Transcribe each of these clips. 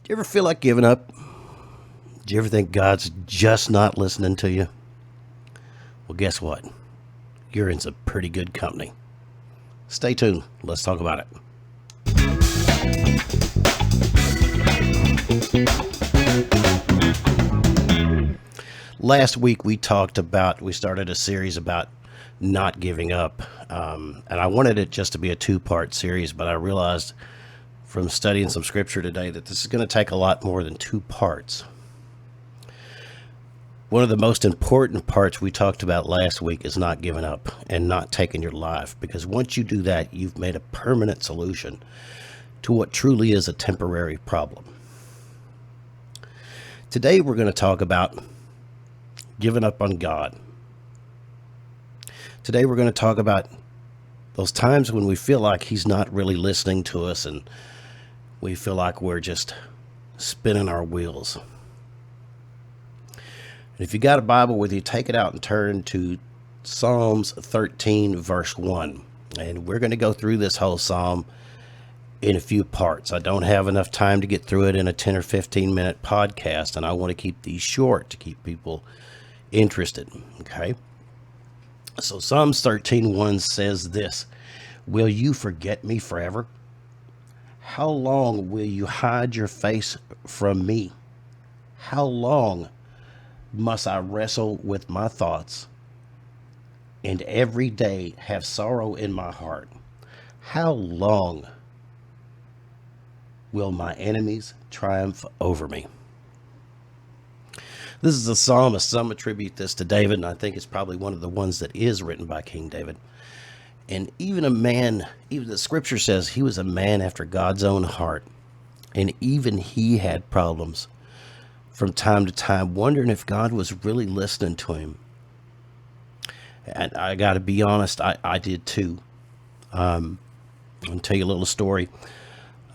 Do you ever feel like giving up? Do you ever think God's just not listening to you? Well, guess what? You're in some pretty good company. Stay tuned. Let's talk about it. Last week we started a series about not giving up. And I wanted it just to be a two-part series, but I realized from studying some scripture today that this is going to take a lot more than two parts. One of the most important parts we talked about last week is not giving up and not taking your life, because once you do that, you've made a permanent solution to what truly is a temporary problem. Today we're going to talk about giving up on God. Today we're going to talk about those times when we feel like He's not really listening to us and we feel like we're just spinning our wheels. And if you got a Bible with you, take it out and turn to Psalms 13, verse 1. And we're going to go through this whole psalm in a few parts. I don't have enough time to get through it in a 10 or 15 minute podcast, and I want to keep these short to keep people interested. Okay? So Psalms 13:1 says this: "Will you forget me forever? How long will you hide your face from me? How long must I wrestle with my thoughts and every day have sorrow in my heart? How long will my enemies triumph over me?" This is a psalmist. Some attribute this to David, and I think it's probably one of the ones that is written by King David. And even the scripture says he was a man after God's own heart. And even he had problems from time to time, wondering if God was really listening to him. And I got to be honest, I did too. I'll tell you a little story.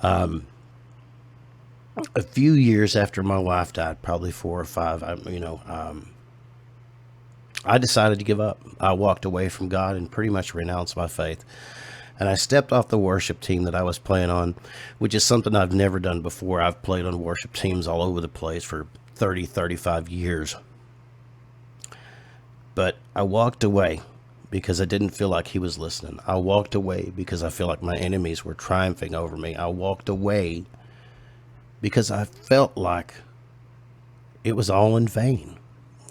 A few years after my wife died, probably 4 or 5, I decided to give up. I walked away from God and pretty much renounced my faith. And I stepped off the worship team that I was playing on, which is something I've never done before. I've played on worship teams all over the place for 30, 35 years. But I walked away because I didn't feel like He was listening. I walked away because I feel like my enemies were triumphing over me. I walked away because I felt like it was all in vain.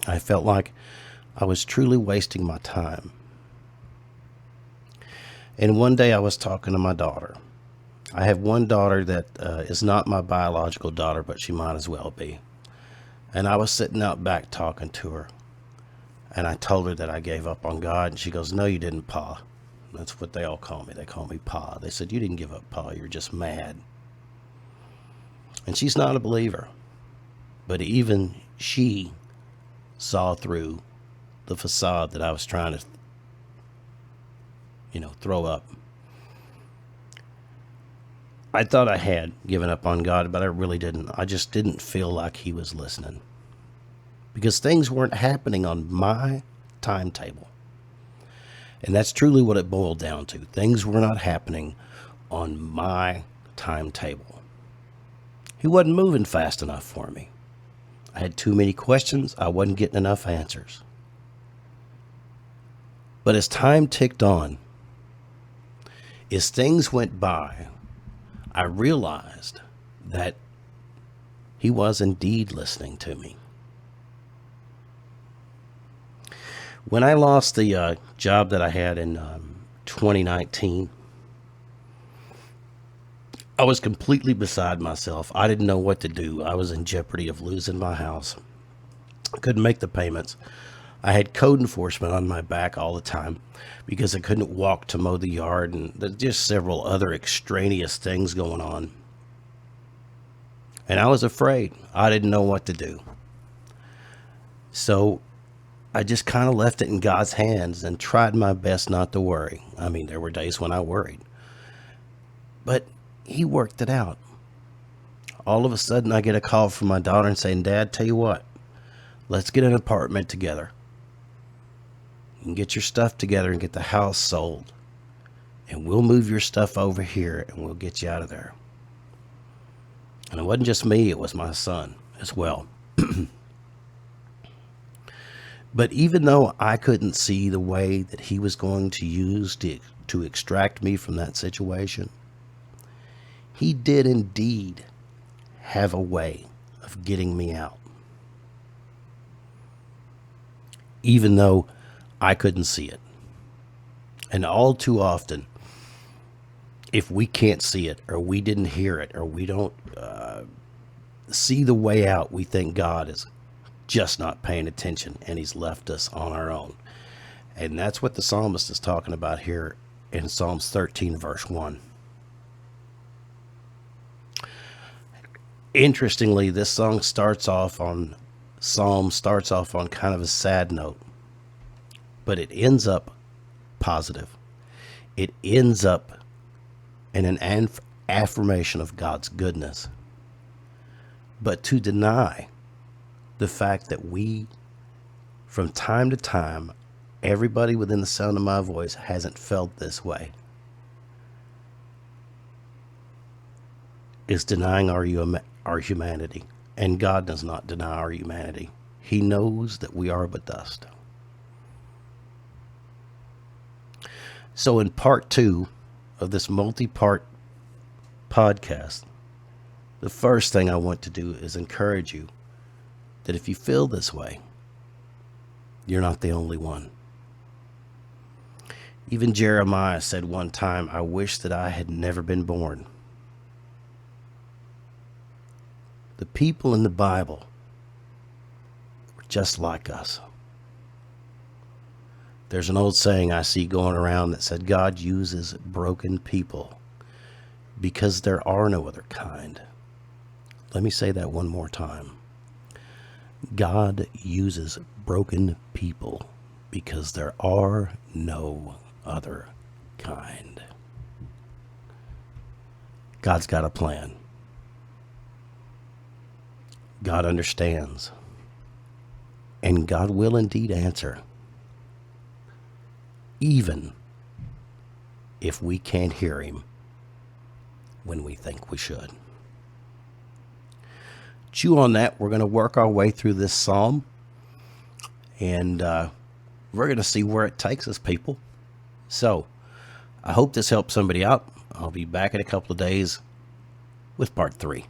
I felt like I was truly wasting my time. And one day I was talking to my daughter. I have one daughter that is not my biological daughter, but she might as well be. And I was sitting out back talking to her. And I told her that I gave up on God. And she goes, "No, you didn't, Pa." That's what they all call me. They call me Pa. They said, "You didn't give up, Pa. You're just mad." And she's not a believer. But even she saw through the facade that I was trying to, throw up. I thought I had given up on God, but I really didn't. I just didn't feel like He was listening. Because things weren't happening on my timetable. And that's truly what it boiled down to. Things were not happening on my timetable. He wasn't moving fast enough for me. I had too many questions. I wasn't getting enough answers. But as time ticked on, as things went by, I realized that He was indeed listening to me. When I lost the job that I had in 2019, I was completely beside myself. I didn't know what to do. I was in jeopardy of losing my house. I couldn't make the payments. I had code enforcement on my back all the time because I couldn't walk to mow the yard, and there's just several other extraneous things going on. And I was afraid. I didn't know what to do. So I just kind of left it in God's hands and tried my best not to worry. I mean, there were days when I worried. But He worked it out. All of a sudden, I get a call from my daughter and saying, "Dad, tell you what, let's get an apartment together. You can get your stuff together and get the house sold. And we'll move your stuff over here and we'll get you out of there." And it wasn't just me, it was my son as well. But even though I couldn't see the way that he was going to use to extract me from that situation, he did indeed have a way of getting me out. Even though I couldn't see it. And all too often, if we can't see it, or we didn't hear it, or we don't see the way out, we think God is just not paying attention and he's left us on our own. And that's what the psalmist is talking about here in Psalms 13, verse 1. Interestingly, this psalm starts off on kind of a sad note, but it ends up positive. It ends up in an affirmation of God's goodness. But to deny the fact that we, from time to time, everybody within the sound of my voice hasn't felt this way, is denying our humanity. And God does not deny our humanity. He knows that we are but dust. So in part 2 of this multi-part podcast, the first thing I want to do is encourage you that if you feel this way, you're not the only one. Even Jeremiah said one time, "I wish that I had never been born." The people in the Bible were just like us. There's an old saying I see going around that said, God uses broken people because there are no other kind. Let me say that one more time. God uses broken people because there are no other kind. God's got a plan. God understands. And God will indeed answer, even if we can't hear him when we think we should. Chew on that. We're going to work our way through this psalm, and we're going to see where it takes us, people. So I hope this helps somebody out. I'll be back in a couple of days with part 3.